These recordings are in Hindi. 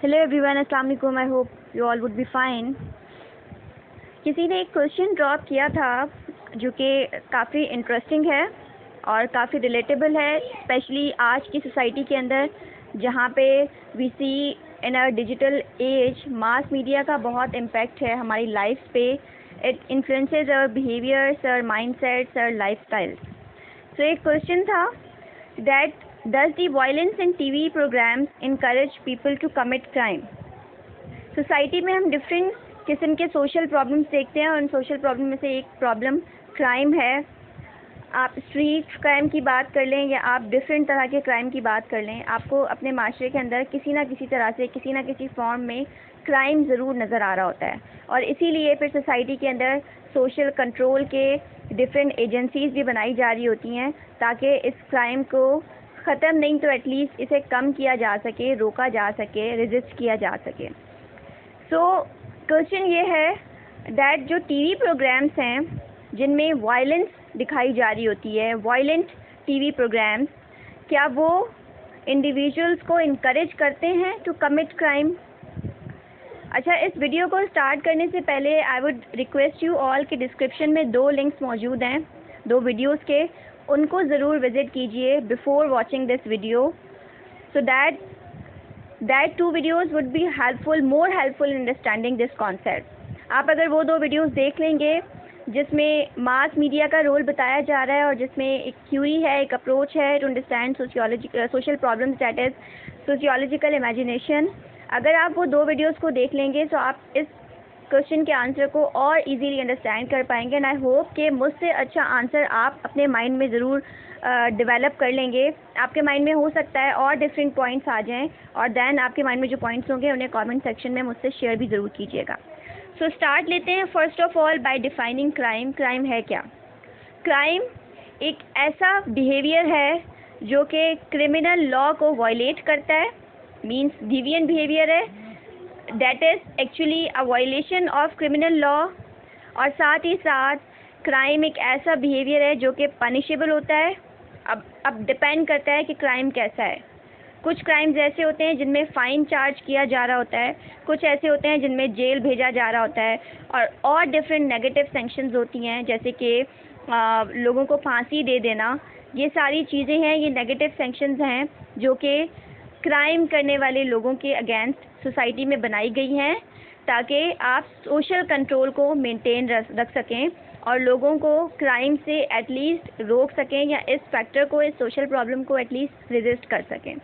हेलो एवरीवन, अस्सलाम वालेकुम। I hope you all would be fine. किसी ने एक क्वेश्चन ड्रॉप किया था जो कि काफ़ी इंटरेस्टिंग है और काफ़ी रिलेटेबल है, स्पेशली आज की सोसाइटी के अंदर जहाँ पे we see in a digital age mass media का बहुत इम्पैक्ट है हमारी लाइफ पे। It influences our behaviours, our mindsets, our lifestyle. So एक क्वेश्चन था that does the violence in TV programs encourage people to commit crime? Society में हम डिफरेंट किस्म के सोशल प्रॉब्लम्स देखते हैं और उन सोशल प्रॉब्लम में से एक प्रॉब्लम क्राइम है। आप स्ट्रीट क्राइम की बात कर लें या आप डिफरेंट तरह के क्राइम की बात कर लें, आपको अपने माशरे के अंदर किसी ना किसी तरह से किसी ना किसी फॉर्म में क्राइम ज़रूर नज़र आ रहा होता है। और इसीलिए फिर सोसाइटी के अंदर सोशल कंट्रोल के डिफरेंट एजेंसीज़ भी बनाई जा रही होती हैं ताकि इस क्राइम को ख़त्म नहीं तो एटलीस्ट इसे कम किया जा सके, रोका जा सके, रेजिस्ट किया जा सके। सो क्वेश्चन ये है दैट जो टीवी प्रोग्राम्स हैं जिनमें वायलेंस दिखाई जा रही होती है, वायलेंट टीवी प्रोग्राम्स, क्या वो इंडिविजुअल्स को इनकरेज करते हैं टू कमिट क्राइम? अच्छा, इस वीडियो को स्टार्ट करने से पहले I would request you all कि डिस्क्रिप्शन में 2 लिंक्स मौजूद हैं 2 वीडियोस के, उनको ज़रूर विज़िट कीजिए before watching this video, so that 2 videos would be helpful, more helpful in understanding this concept. आप अगर वो 2 वीडियोस देख लेंगे जिसमें मास मीडिया का रोल बताया जा रहा है और जिसमें एक थ्योरी है, एक अप्रोच है to understand social problems, that is sociological imagination, अगर आप वो 2 वीडियोस को देख लेंगे तो आप इस क्वेश्चन के आंसर को और इजीली अंडरस्टैंड कर पाएंगे। एंड आई होप कि मुझसे अच्छा आंसर आप अपने माइंड में ज़रूर डेवलप कर लेंगे। आपके माइंड में हो सकता है और डिफरेंट पॉइंट्स आ जाएं और देन आपके माइंड में जो पॉइंट्स होंगे उन्हें कमेंट सेक्शन में मुझसे शेयर भी ज़रूर कीजिएगा। सो स्टार्ट लेते हैं first of all bye defining crime. Crime है क्या? क्राइम एक ऐसा बिहेवियर है जो कि क्रिमिनल लॉ को वायलेट करता है, मीन्स डिविएंट बिहेवियर है, that is actually a violation of criminal law. और साथ ही साथ क्राइम एक ऐसा बिहेवियर है जो कि पनिशेबल होता है। अब डिपेंड करता है कि क्राइम कैसा है। कुछ क्राइम्स ऐसे होते हैं जिनमें फ़ाइन चार्ज किया जा रहा होता है, कुछ ऐसे होते हैं जिनमें जेल भेजा जा रहा होता है, और डिफरेंट नेगेटिव सैंक्शंस होती हैं जैसे कि लोगों को फांसी दे देना। ये सारी चीज़ें हैं, ये नेगेटिव सैंक्शंस हैं जो कि क्राइम करने वाले लोगों के अगेंस्ट सोसाइटी में बनाई गई हैं ताकि आप सोशल कंट्रोल को मेंटेन रख सकें और लोगों को क्राइम से एटलीस्ट रोक सकें या इस फैक्टर को, इस सोशल प्रॉब्लम को एटलीस्ट रेजिस्ट कर सकें।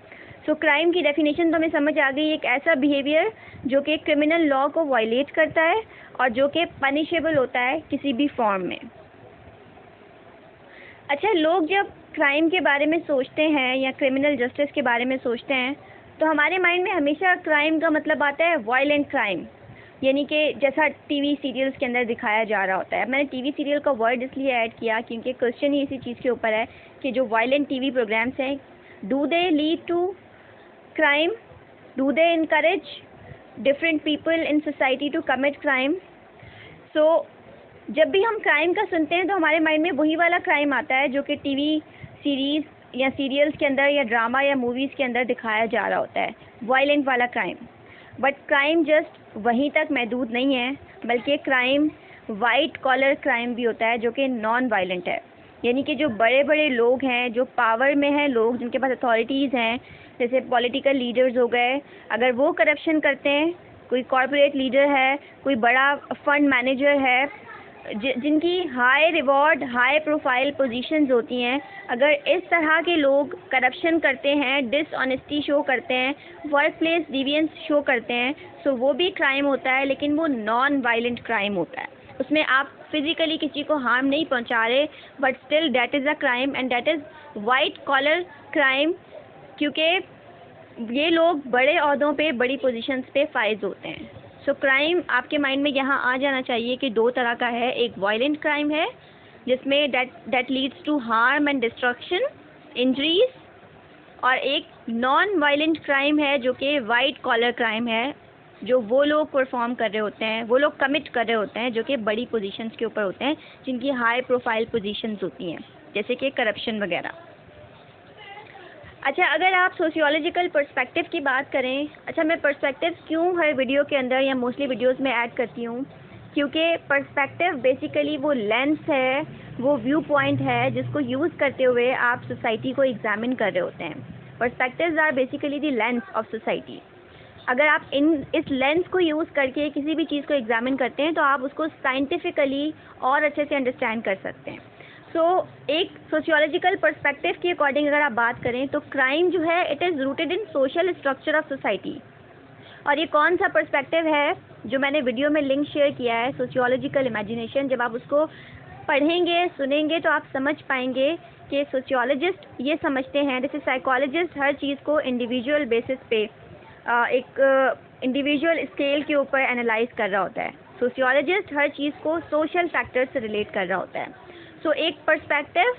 सो क्राइम की डेफिनेशन तो हमें समझ आ गई, एक ऐसा बिहेवियर जो कि क्रिमिनल लॉ को वायलेट करता है और जो कि पनिशेबल होता है किसी भी फॉर्म में। अच्छा, लोग जब क्राइम के बारे में सोचते हैं या क्रिमिनल जस्टिस के बारे में सोचते हैं तो हमारे माइंड में हमेशा क्राइम का मतलब आता है वायलेंट क्राइम, यानी कि जैसा टीवी सीरियल्स के अंदर दिखाया जा रहा होता है। मैंने टीवी सीरियल का वर्ड इसलिए ऐड किया क्योंकि क्वेश्चन ही इसी चीज़ के ऊपर है कि जो वायलेंट टीवी प्रोग्राम्स हैं, do they lead to crime? Do they encourage different people in society to commit crime? So जब भी हम क्राइम का सुनते हैं तो हमारे माइंड में वही वाला क्राइम आता है जो कि टीवी सीरीज़ या सीरियल्स के अंदर या ड्रामा या मूवीज़ के अंदर दिखाया जा रहा होता है, वायलेंट वाला क्राइम। बट क्राइम जस्ट वहीं तक महदूद नहीं है, बल्कि क्राइम वाइट कॉलर क्राइम भी होता है जो कि नॉन वायलेंट है, यानी कि जो बड़े बड़े लोग हैं, जो पावर में हैं लोग, जिनके पास अथॉरिटीज़ हैं, जैसे पॉलिटिकल लीडर्स हो गए, अगर वो करप्शन करते हैं, कोई कॉरपोरेट लीडर है, कोई बड़ा फंड मैनेजर है, जिनकी high reward, high profile positions होती हैं, अगर इस तरह के लोग करप्शन करते हैं, डिसऑनेस्टी शो करते हैं, वर्क प्लेस डिविएंस शो करते हैं, सो वो भी क्राइम होता है, लेकिन वो नॉन वायलेंट क्राइम होता है। उसमें आप फिज़िकली किसी को हार्म नहीं पहुंचा रहे, but still that is a crime and that is white collar crime, क्योंकि ये लोग बड़े ओहदों पे, बड़ी पोजीशंस पे फाइज होते हैं। सो क्राइम आपके माइंड में यहाँ आ जाना चाहिए कि 2 तरह का है। एक वायलेंट क्राइम है जिसमें that leads to harm and destruction, injuries, और एक नॉन वायलेंट क्राइम है जो कि वाइट कॉलर क्राइम है, जो वो लोग परफॉर्म कर रहे होते हैं, वो लोग कमिट कर रहे होते हैं जो कि बड़ी पोजीशंस के ऊपर होते हैं, जिनकी हाई प्रोफाइल पोजीशंस होती हैं, जैसे कि करप्शन वगैरह। अच्छा, अगर आप सोशियोलॉजिकल पर्सपेक्टिव की बात करें, अच्छा मैं पर्सपेक्टिव क्यों हर वीडियो के अंदर या मोस्टली वीडियोस में ऐड करती हूँ, क्योंकि पर्सपेक्टिव बेसिकली वो लेंस है, वो व्यू पॉइंट है जिसको यूज़ करते हुए आप सोसाइटी को एग्जामिन कर रहे होते हैं। Perspectives are basically the lens of society. अगर आप इस लेंस को यूज़ करके किसी भी चीज़ को एग्जामिन करते हैं तो आप उसको साइंटिफिकली और अच्छे से अंडरस्टैंड कर सकते हैं। एक सोशियोलॉजिकल पर्सपेक्टिव के अकॉर्डिंग अगर आप बात करें तो क्राइम जो है it is rooted in social structure of society. और ये कौन सा पर्सपेक्टिव है जो मैंने वीडियो में लिंक शेयर किया है, सोशियोलॉजिकल इमेजिनेशन। जब आप उसको पढ़ेंगे सुनेंगे तो आप समझ पाएंगे कि सोशियोलॉजिस्ट ये समझते हैं, जैसे साइकोलॉजिस्ट हर चीज़ को इंडिविजुअल बेसिस पे एक इंडिविजुअल स्केल के ऊपर एनालाइज कर रहा होता है, सोशियोलॉजिस्ट हर चीज़ को सोशल फैक्टर्स से रिलेट कर रहा होता है। एक पर्सपेक्टिव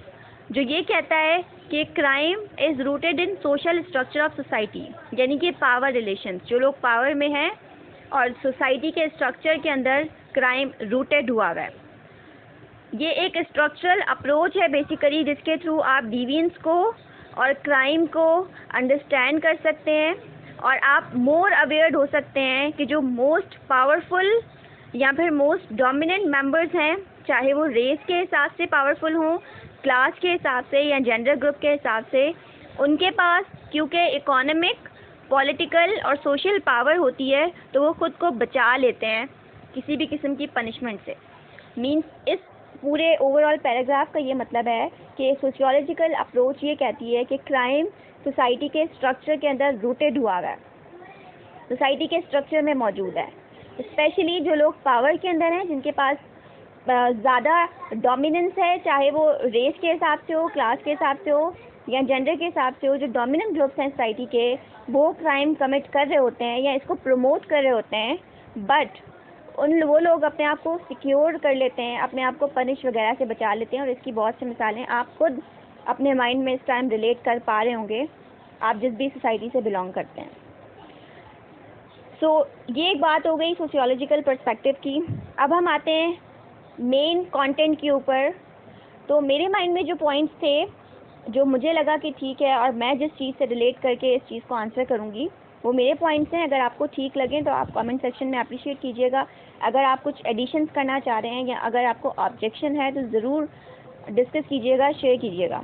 जो ये कहता है कि crime is rooted in social structure of society, यानी कि पावर रिलेशंस, जो लोग पावर में हैं और सोसाइटी के स्ट्रक्चर के अंदर क्राइम रूटेड हुआ है। ये एक स्ट्रक्चरल अप्रोच है बेसिकली, जिसके थ्रू आप डिविएंस को और क्राइम को अंडरस्टैंड कर सकते हैं और आप मोर अवेयर हो सकते हैं कि जो मोस्ट पावरफुल या फिर मोस्ट डोमिनेंट मेंबर्स हैं, चाहे वो रेस के हिसाब से पावरफुल हों, क्लास के हिसाब से या जेंडर ग्रुप के हिसाब से, उनके पास क्योंकि इकोनॉमिक, पॉलिटिकल और सोशल पावर होती है तो वो खुद को बचा लेते हैं किसी भी किस्म की पनिशमेंट से। मीन्स इस पूरे ओवरऑल पैराग्राफ का ये मतलब है कि सोशियोलॉजिकल अप्रोच ये कहती है कि क्राइम सोसाइटी के स्ट्रक्चर के अंदर रूटेड हुआ है, सोसाइटी के स्ट्रक्चर में मौजूद है। स्पेशली जो लोग पावर के अंदर हैं, जिनके पास ज़्यादा डोमिनेंस है, चाहे वो रेस के हिसाब से हो, क्लास के हिसाब से हो या जेंडर के हिसाब से हो, जो डोमिनेंट ग्रुप्स हैं सोसाइटी के, वो क्राइम कमिट कर रहे होते हैं या इसको प्रमोट कर रहे होते हैं। बट वो लोग अपने आप को सिक्योर कर लेते हैं, अपने आप को पनिश वगैरह से बचा लेते हैं। और इसकी बहुत सी मिसालें आप खुद अपने माइंड में इस टाइम रिलेट कर पा रहे होंगे, आप जिस भी सोसाइटी से बिलोंग करते हैं। ये एक बात हो गई सोशियोलॉजिकल पर्सपेक्टिव की। अब हम आते हैं मेन कंटेंट के ऊपर। तो मेरे माइंड में जो पॉइंट्स थे, जो मुझे लगा कि ठीक है और मैं जिस चीज़ से रिलेट करके इस चीज़ को आंसर करूँगी, वो मेरे पॉइंट्स हैं। अगर आपको ठीक लगें तो आप कमेंट सेक्शन में अप्रिशिएट कीजिएगा। अगर आप कुछ एडिशंस करना चाह रहे हैं या अगर आपको ऑब्जेक्शन है तो ज़रूर डिस्कस कीजिएगा, शेयर कीजिएगा।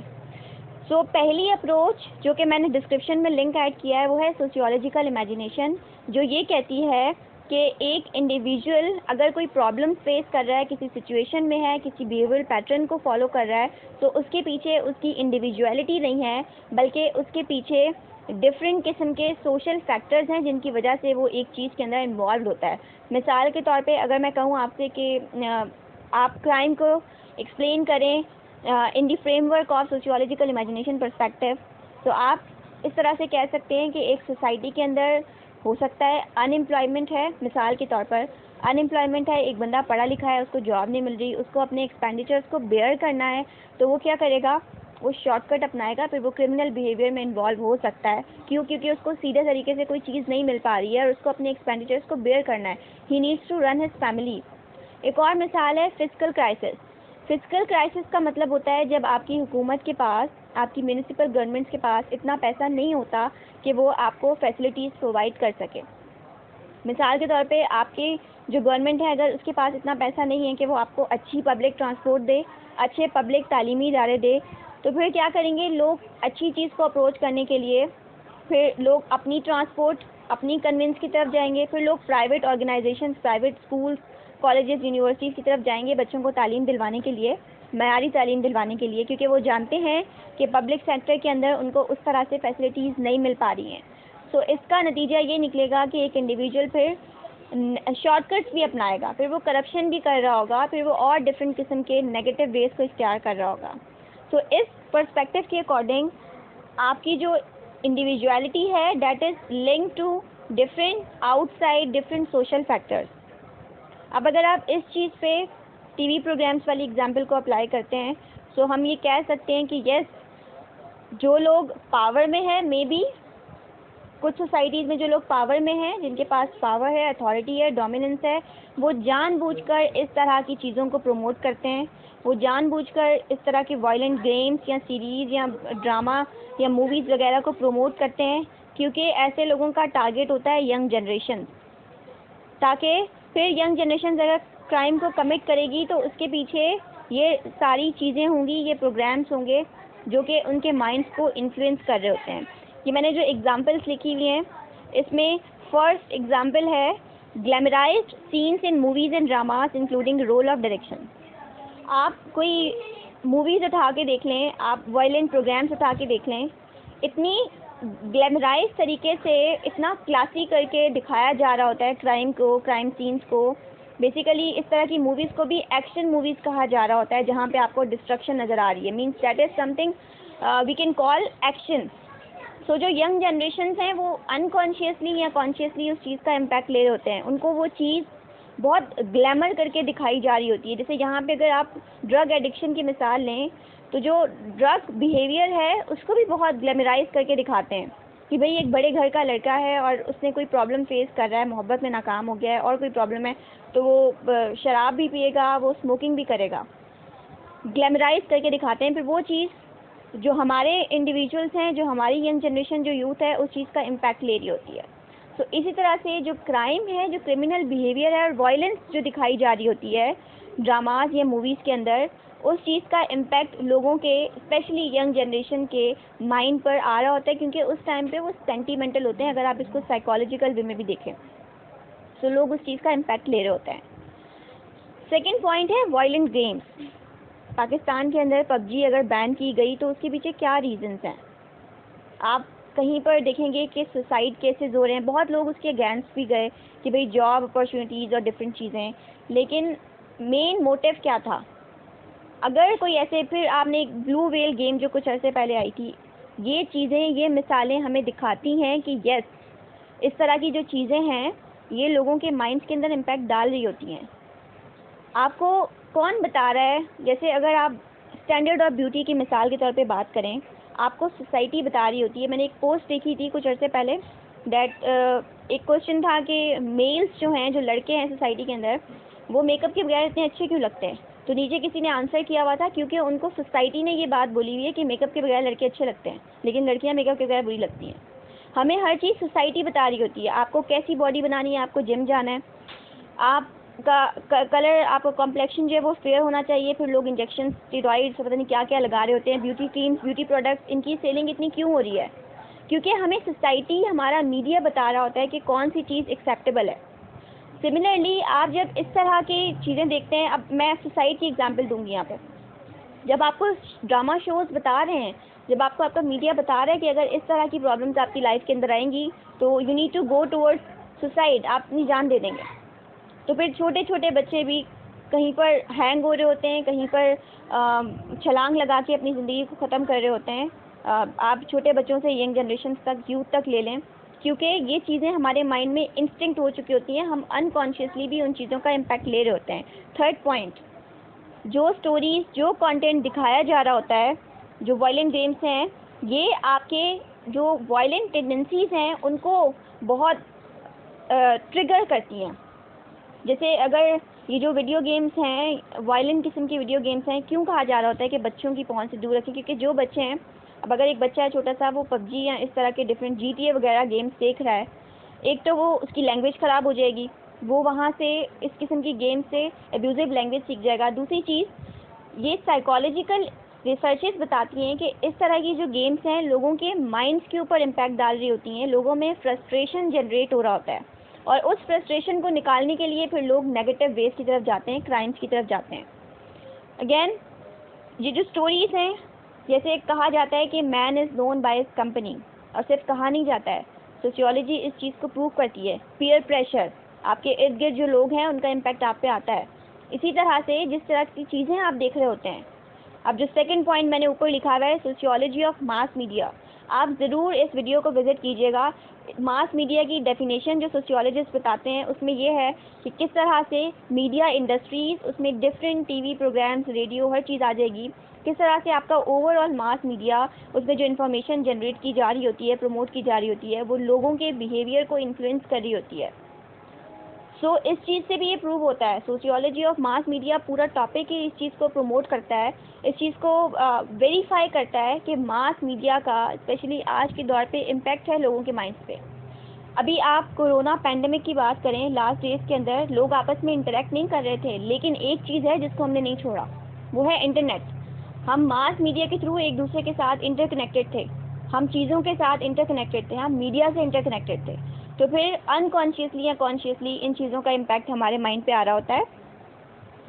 पहली अप्रोच जो कि मैंने डिस्क्रिप्शन में लिंक ऐड किया है वो है सोशियोलॉजिकल इमेजिनेशन, जो ये कहती है कि एक इंडिविजुअल अगर कोई प्रॉब्लम फेस कर रहा है, किसी सिचुएशन में है, किसी बिहेवियर पैटर्न को फॉलो कर रहा है, तो उसके पीछे उसकी इंडिविजुअलिटी नहीं है, बल्कि उसके पीछे डिफरेंट किस्म के सोशल फैक्टर्स हैं जिनकी वजह से वो एक चीज़ के अंदर इन्वॉल्व होता है। मिसाल के तौर पे अगर मैं कहूँ आपसे कि आप क्राइम को एक्सप्लेन करें in the framework of sociological imagination perspective, तो आप इस तरह से कह सकते हैं कि एक सोसाइटी के अंदर हो सकता है अनएम्प्लॉयमेंट है। मिसाल के तौर पर अनएम्प्लॉयमेंट है, एक बंदा पढ़ा लिखा है, उसको जॉब नहीं मिल रही, उसको अपने एक्सपेंडिचर्स को बेयर करना है, तो वो क्या करेगा, वो शॉर्टकट अपनाएगा, फिर वो क्रिमिनल बिहेवियर में इन्वॉल्व हो सकता है। क्योंकि उसको सीधे तरीके से कोई चीज़ नहीं मिल पा रही है और उसको अपने एक्सपेंडिचर्स को बेयर करना है। He needs to run his family. एक और मिसाल है फिस्कल क्राइसिस। फिस्कल क्राइसिस का मतलब होता है जब आपकी हुकूमत के पास, आपकी म्यूनिसिपल गवर्नमेंट्स के पास इतना पैसा नहीं होता कि वो आपको फैसिलिटीज़ प्रोवाइड कर सके। मिसाल के तौर पे आपकी जो गवर्नमेंट है, अगर उसके पास इतना पैसा नहीं है कि वो आपको अच्छी पब्लिक ट्रांसपोर्ट दे, अच्छे पब्लिक तालीमी इदारे दे, तो फिर क्या करेंगे लोग अच्छी चीज़ को अप्रोच करने के लिए, फिर लोग अपनी ट्रांसपोर्ट, अपनी कन्वेंस की तरफ जाएंगे, फिर लोग private organisation, private schools, colleges, universities की तरफ जाएंगे बच्चों को तालीम दिलवाने के लिए, मयारी तालीम दिलवाने के लिए, क्योंकि वो जानते हैं कि पब्लिक सेक्टर के अंदर उनको उस तरह से फैसिलिटीज़ नहीं मिल पा रही हैं। इसका नतीजा ये निकलेगा कि एक इंडिविजुअल फिर शॉर्टकट्स भी अपनाएगा, फिर वो करप्शन भी कर रहा होगा, फिर वो और डिफरेंट किस्म के नेगेटिव वेज को इख्तियार कर रहा होगा। इस पर्सपेक्टिव के अकॉर्डिंग आपकी जो इंडिविजुअलिटी है that is link to different outside different social factors. अब अगर आप इस चीज़ पे टीवी प्रोग्राम्स वाली एग्जांपल को अप्लाई करते हैं, तो हम ये कह सकते हैं कि यस, जो लोग पावर में है मे बी कुछ सोसाइटीज़ में जो लोग पावर में हैं, जिनके पास पावर है, अथॉरिटी है, डोमिनेंस है, वो जानबूझकर इस तरह की चीज़ों को प्रमोट करते हैं। वो जानबूझकर इस तरह के वायलेंट गेम्स या सीरीज़ या ड्रामा या मूवीज़ वगैरह को प्रमोट करते हैं, क्योंकि ऐसे लोगों का टारगेट होता है यंग जनरेशन, ताकि फिर यंग जनरेशन अगर क्राइम को कमिट करेगी तो उसके पीछे ये सारी चीज़ें होंगी, ये प्रोग्राम्स होंगे जो कि उनके माइंड्स को इन्फ्लुएंस कर रहे होते हैं। ये मैंने जो एग्जांपल्स लिखी हुई हैं, इसमें फर्स्ट एग्जांपल है glamorised scenes in movies and dramas including role of direction. आप कोई मूवीज़ उठा के देख लें, आप वायलेंट प्रोग्राम्स उठा के देख लें, इतनी ग्लैमराइज तरीके से इतना क्लासी करके दिखाया जा रहा होता है क्राइम को, क्राइम सीन्स को। बेसिकली इस तरह की मूवीज़ को भी एक्शन मूवीज़ कहा जा रहा होता है, जहाँ पे आपको डिस्ट्रक्शन नज़र आ रही है। Means that is something we can call action. So जो यंग जनरेशन्स हैं वो अनकॉन्शियसली या कॉन्शियसली उस चीज़ का इम्पैक्ट ले रहे होते हैं। उनको वो चीज़ बहुत ग्लैमर करके दिखाई जा रही होती है। जैसे यहाँ पे अगर आप ड्रग एडिक्शन की मिसाल लें, तो जो ड्रग बिहेवियर है उसको भी बहुत ग्लैमराइज करके दिखाते हैं कि भाई एक बड़े घर का लड़का है और उसने कोई प्रॉब्लम फेस कर रहा है, मोहब्बत में नाकाम हो गया है और कोई प्रॉब्लम है, तो वो शराब भी पिएगा, वो स्मोकिंग भी करेगा। ग्लैमराइज करके दिखाते हैं। फिर वो चीज़ जो हमारे इंडिविजुअल्स हैं, जो हमारी यंग जनरेशन, जो यूथ है, उस चीज़ का इम्पैक्ट ले रही होती है। तो इसी तरह से जो क्राइम है, जो क्रिमिनल बिहेवियर है और वायलेंस जो दिखाई जा रही होती है ड्रामाज या मूवीज़ के अंदर, उस चीज़ का इम्पैक्ट लोगों के, स्पेशली यंग जनरेशन के माइंड पर आ रहा होता है, क्योंकि उस टाइम पे वो सेंटिमेंटल होते हैं। अगर आप इसको साइकोलॉजिकल वे में भी देखें तो लोग उस चीज़ का इम्पैक्ट ले रहे होते हैं। सेकेंड पॉइंट है वायलेंट गेम्स। पाकिस्तान के अंदर पबजी अगर बैन की गई तो उसके पीछे क्या रीज़न्स हैं? आप कहीं पर देखेंगे कि सुसाइड केसेस हो रहे हैं, बहुत लोग उसके अगेंस्ट भी गए कि भाई जॉब अपॉर्चुनिटीज़ और डिफरेंट चीज़ें, लेकिन मेन मोटिव क्या था? अगर कोई ऐसे, फिर आपने एक ब्लू व्हेल गेम जो कुछ अर्से पहले आई थी, ये चीज़ें, ये मिसालें हमें दिखाती हैं कि यस, इस तरह की जो चीज़ें हैं ये लोगों के माइंड्स के अंदर इम्पैक्ट डाल रही होती हैं। आपको कौन बता रहा है? जैसे अगर आप स्टैंडर्ड ऑफ ब्यूटी की मिसाल के तौर पे बात करें, आपको सोसाइटी बता रही होती है। मैंने एक पोस्ट देखी थी कुछ अर्से पहले, दैट एक क्वेश्चन था कि मेल्स जो हैं, जो लड़के हैं सोसाइटी के अंदर, वो मेकअप के बगैर इतने अच्छे क्यों लगते हैं? तो नीचे किसी ने आंसर किया हुआ था, क्योंकि उनको सोसाइटी ने ये बात बोली हुई है कि मेकअप के बगैर लड़के अच्छे लगते हैं, लेकिन लड़कियाँ मेकअप के बगैर बुरी लगती हैं। हमें हर चीज़ सोसाइटी बता रही होती है। आपको कैसी बॉडी बनानी है, आपको जिम जाना है, आपका कलर, आपका कॉम्प्लेक्शन जो है वो फेयर होना चाहिए। फिर लोग इंजेक्शन, स्टेरॉइड्स, पता नहीं क्या क्या लगा रहे होते हैं, ब्यूटी क्रीम्स, ब्यूटी प्रोडक्ट्स, इनकी सेलिंग इतनी क्यों हो रही है? क्योंकि हमें सोसाइटी, हमारा मीडिया बता रहा होता है कि कौन सी चीज़ एक्सेप्टेबल है। सिमिलरली आप जब इस तरह की चीज़ें देखते हैं, अब मैं सुसाइड की एग्जांपल दूंगी यहाँ पे, जब आपको ड्रामा शोज़ बता रहे हैं, जब आपको आपका मीडिया बता रहा है कि अगर इस तरह की प्रॉब्लम्स आपकी लाइफ के अंदर आएंगी तो you need to go towards suicide, आप अपनी जान दे देंगे, तो फिर छोटे छोटे बच्चे भी कहीं पर हैंग हो रहे होते हैं, कहीं पर छलांग लगा के अपनी ज़िंदगी को ख़त्म कर रहे होते हैं। आप छोटे बच्चों से यंग जनरेशन तक, यूथ तक ले लें, क्योंकि ये चीज़ें हमारे माइंड में इंस्टिंक्ट हो चुकी होती हैं, हम अनकॉन्शियसली भी उन चीज़ों का इम्पैक्ट ले रहे होते हैं। थर्ड पॉइंट, जो स्टोरीज़, जो कंटेंट दिखाया जा रहा होता है, जो वायलेंट गेम्स हैं, ये आपके जो वायलेंट टेंडेंसीज़ हैं उनको बहुत ट्रिगर करती हैं। जैसे अगर ये जो वीडियो गेम्स हैं, वायलेंट किस्म की वीडियो गेम्स हैं, क्यों कहा जा रहा होता है कि बच्चों की पहुंच से दूर रखें? क्योंकि जो बच्चे हैं, अब अगर एक बच्चा है छोटा सा, वो पबजी या इस तरह के डिफरेंट GTA वगैरह गेम्स देख रहा है, एक तो वो उसकी लैंग्वेज ख़राब हो जाएगी, वो वहाँ से इस किस्म की गेम से एब्यूजिव लैंग्वेज सीख जाएगा। दूसरी चीज़, ये साइकोलॉजिकल रिसर्चेस बताती हैं कि इस तरह की जो गेम्स हैं लोगों के माइंड्स के ऊपर इम्पैक्ट डाल रही होती हैं, लोगों में फ्रस्ट्रेशन जनरेट हो रहा होता है, और उस फ्रस्ट्रेशन को निकालने के लिए फिर लोग नेगेटिव वेज की तरफ जाते हैं, क्राइम्स की तरफ जाते हैं। अगेन, ये जो स्टोरीज़ हैं, जैसे कहा जाता है कि man is known by his company, और सिर्फ कहा नहीं जाता है, सोशियोलॉजी इस चीज़ को प्रूव करती है। पीयर प्रेशर, आपके इर्द गिर्द जो लोग हैं उनका इम्पैक्ट आप पे आता है। इसी तरह से जिस तरह की चीज़ें आप देख रहे होते हैं, अब जो सेकंड पॉइंट मैंने ऊपर लिखा हुआ है, सोशियोलॉजी ऑफ मास मीडिया, आप ज़रूर इस वीडियो को विज़िट कीजिएगा। मास मीडिया की डेफिनेशन जो सोशियोलॉजिस्ट बताते हैं उसमें ये है कि किस तरह से मीडिया इंडस्ट्रीज़, उसमें डिफरेंट TV प्रोग्राम्स, रेडियो, हर चीज़ आ जाएगी, किस तरह से आपका ओवरऑल मास मीडिया उसमें जो इन्फॉर्मेशन जनरेट की जा रही होती है, प्रमोट की जा रही होती है, वो लोगों के बिहेवियर को इन्फ्लुएंस कर रही होती है। सो इस चीज़ से भी ये प्रूव होता है, सोशियोलॉजी ऑफ मास मीडिया पूरा टॉपिक ही इस चीज़ को प्रमोट करता है, इस चीज़ को वेरीफाई करता है कि मास मीडिया का स्पेशली आज के दौर पे इम्पैक्ट है लोगों के माइंड्स पे। अभी आप कोरोना पैंडेमिक की बात करें, लास्ट डेज के अंदर लोग आपस में इंटरेक्ट नहीं कर रहे थे, लेकिन एक चीज़ है जिसको हमने नहीं छोड़ा, वो है इंटरनेट। हम मास मीडिया के थ्रू एक दूसरे के साथ इंटरकनेक्टेड थे, हम चीज़ों के साथ इंटरकनेक्टेड थे, हम मीडिया से इंटरकनेक्टेड थे। तो फिर अनकॉन्शियसली या कॉन्शियसली इन चीज़ों का इम्पैक्ट हमारे माइंड पे आ रहा होता है।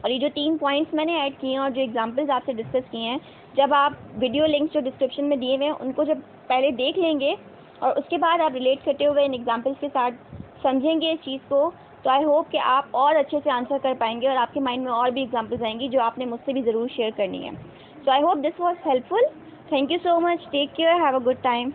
और ये जो 3 पॉइंट्स मैंने ऐड किए हैं और जो एग्जांपल्स आपसे डिस्कस किए हैं, जब आप वीडियो लिंक्स जो डिस्क्रिप्शन में दिए हुए हैं उनको जब पहले देख लेंगे और उसके बाद आप रिलेट करते हुए इन एग्जांपल्स के साथ समझेंगे इस चीज़ को, तो आई होप कि आप और अच्छे से आंसर कर पाएंगे और आपके माइंड में और भी एग्जांपल्स आएंगी जो आपने मुझसे भी ज़रूर शेयर करनी है। So I hope this was helpful. Thank you so much, take care, have a good time.